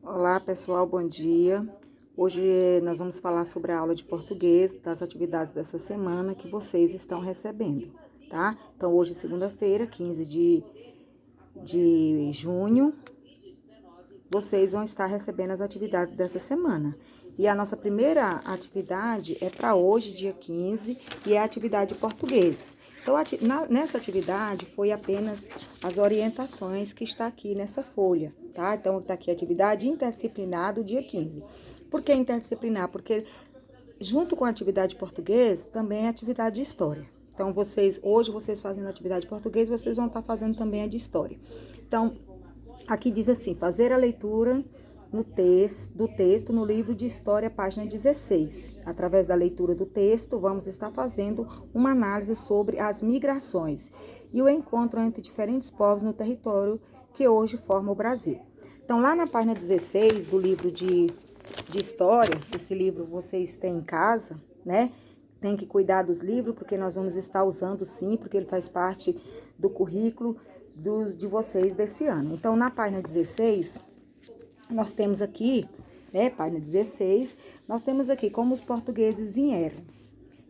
Olá pessoal, bom dia. Hoje nós vamos falar sobre a aula de português, das atividades dessa semana que vocês estão recebendo, tá? Então hoje, segunda-feira, 15 de junho, vocês vão estar recebendo as atividades dessa semana. E a nossa primeira atividade é para hoje, dia 15, e é a atividade de português. Então, nessa atividade foi apenas as orientações que está aqui nessa folha, tá? Então, está aqui a atividade interdisciplinar do dia 15. Por que interdisciplinar? Porque junto com a atividade de português, também é atividade de história. Então, hoje vocês fazendo a atividade de português, vocês vão estar fazendo também a de história. Então, aqui diz assim, fazer a leitura do texto no livro de História, página 16. Através da leitura do texto, vamos estar fazendo uma análise sobre as migrações e o encontro entre diferentes povos no território que hoje forma o Brasil. Então, lá na página 16 do livro de História, esse livro vocês têm em casa, né? Tem que cuidar dos livros, porque nós vamos estar usando sim, porque ele faz parte do currículo de vocês desse ano. Então, na página 16, nós temos aqui, né, página 16, nós temos aqui como os portugueses vieram.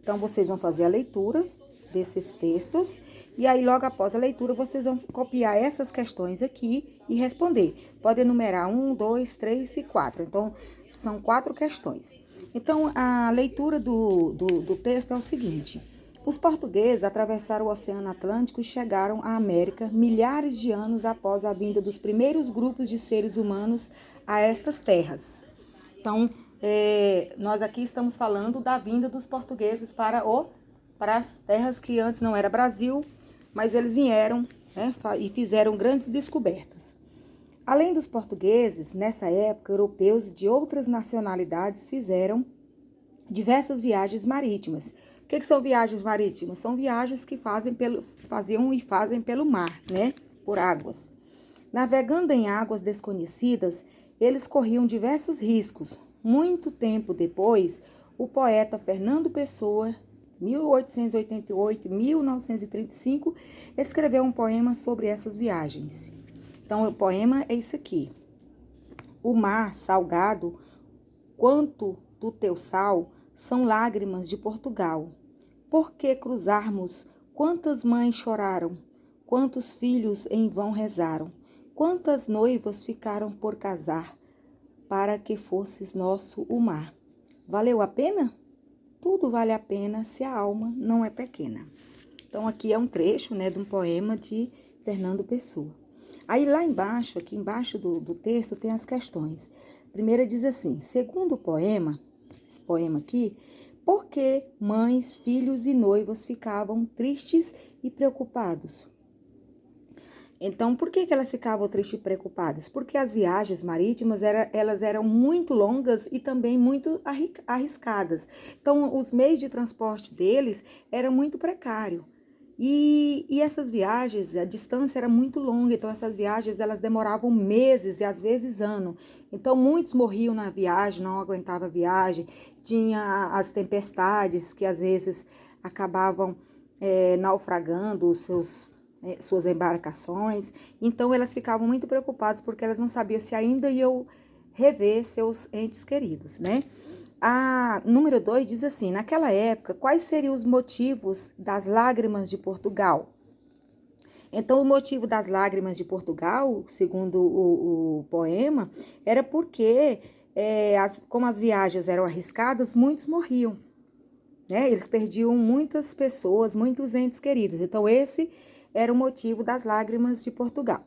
Então, vocês vão fazer a leitura desses textos e aí, logo após a leitura, vocês vão copiar essas questões aqui e responder. Pode enumerar 1, 2, 3 e 4. Então, são 4 questões. Então, a leitura do texto é o seguinte. Os portugueses atravessaram o Oceano Atlântico e chegaram à América milhares de anos após a vinda dos primeiros grupos de seres humanos a estas terras. Então, nós aqui estamos falando da vinda dos portugueses para as terras que antes não era Brasil, mas eles vieram, né, e fizeram grandes descobertas. Além dos portugueses, nessa época, europeus de outras nacionalidades fizeram diversas viagens marítimas. O que são viagens marítimas? São viagens que faziam e fazem pelo mar, né? Por águas. Navegando em águas desconhecidas, eles corriam diversos riscos. Muito tempo depois, o poeta Fernando Pessoa, 1888-1935, escreveu um poema sobre essas viagens. Então, o poema é isso aqui. O mar salgado, quanto do teu sal, são lágrimas de Portugal. Por que cruzarmos? Quantas mães choraram? Quantos filhos em vão rezaram? Quantas noivas ficaram por casar, para que fosses nosso o mar? Valeu a pena? Tudo vale a pena se a alma não é pequena. Então, aqui é um trecho, né, de um poema de Fernando Pessoa. Aí, lá embaixo, aqui embaixo do texto, tem as questões. A primeira diz assim, segundo o poema, esse poema aqui, por que mães, filhos e noivas ficavam tristes e preocupados? Então, por que elas ficavam tristes e preocupadas? Porque as viagens marítimas elas eram muito longas e também muito arriscadas. Então, os meios de transporte deles eram muito precários. E essas viagens, a distância era muito longa, então essas viagens elas demoravam meses e às vezes anos. Então muitos morriam na viagem, não aguentavam a viagem, tinha as tempestades que às vezes acabavam naufragando suas embarcações. Então elas ficavam muito preocupadas porque elas não sabiam se ainda iam rever seus entes queridos, né? A número 2 diz assim, naquela época, quais seriam os motivos das lágrimas de Portugal? Então, o motivo das lágrimas de Portugal, segundo o poema, era porque, como as viagens eram arriscadas, muitos morriam, né? Eles perdiam muitas pessoas, muitos entes queridos. Então, esse era o motivo das lágrimas de Portugal.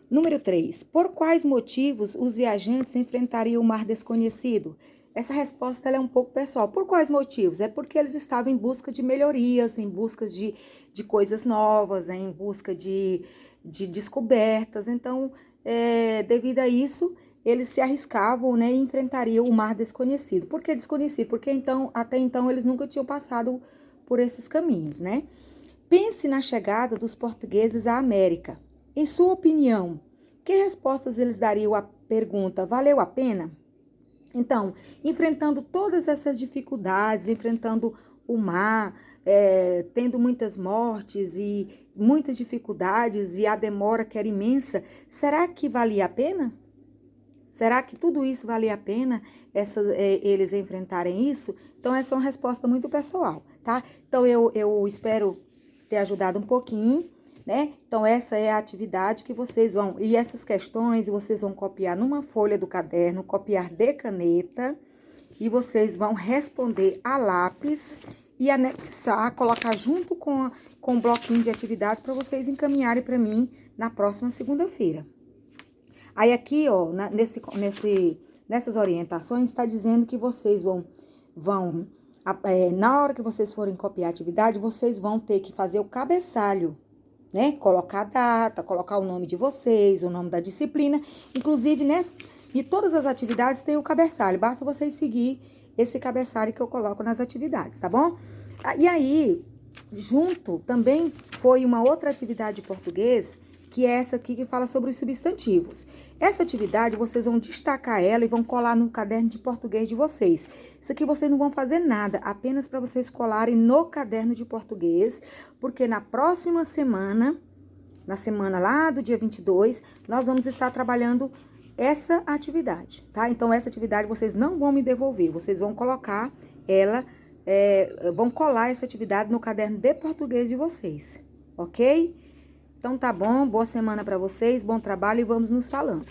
Número 3. Por quais motivos os viajantes enfrentariam o mar desconhecido? Essa resposta é um pouco pessoal. Por quais motivos? É porque eles estavam em busca de melhorias, em busca de coisas novas, em busca de descobertas. Então, devido a isso, eles se arriscavam, né, e enfrentariam o mar desconhecido. Por que desconhecido? Porque até então eles nunca tinham passado por esses caminhos, né? Pense na chegada dos portugueses à América. Em sua opinião, que respostas eles dariam à pergunta: valeu a pena? Então, enfrentando todas essas dificuldades, enfrentando o mar, tendo muitas mortes e muitas dificuldades e a demora que era imensa, será que valia a pena? Será que tudo isso valia a pena eles enfrentarem isso? Então, essa é uma resposta muito pessoal, tá? Então, eu espero ter ajudado um pouquinho, né? Então, essa é a atividade que vocês vão... E essas questões vocês vão copiar numa folha do caderno, copiar de caneta, e vocês vão responder a lápis e anexar, colocar junto com o bloquinho de atividades para vocês encaminharem para mim na próxima segunda-feira. Aí aqui, ó, nessas orientações, está dizendo que vocês na hora que vocês forem copiar a atividade, vocês vão ter que fazer o cabeçalho, né? Colocar a data, colocar o nome de vocês, o nome da disciplina. Inclusive, em todas as atividades tem o cabeçalho, basta vocês seguir esse cabeçalho que eu coloco nas atividades, tá bom? E aí, junto também foi uma outra atividade de português, que é essa aqui que fala sobre os substantivos. Essa atividade, vocês vão destacar ela e vão colar no caderno de português de vocês. Isso aqui vocês não vão fazer nada, apenas para vocês colarem no caderno de português, porque na próxima semana, na semana lá do dia 22, nós vamos estar trabalhando essa atividade, tá? Então, essa atividade vocês não vão me devolver, vocês vão colocar ela, vão colar essa atividade no caderno de português de vocês, ok? Então, tá bom, boa semana para vocês, bom trabalho e vamos nos falando.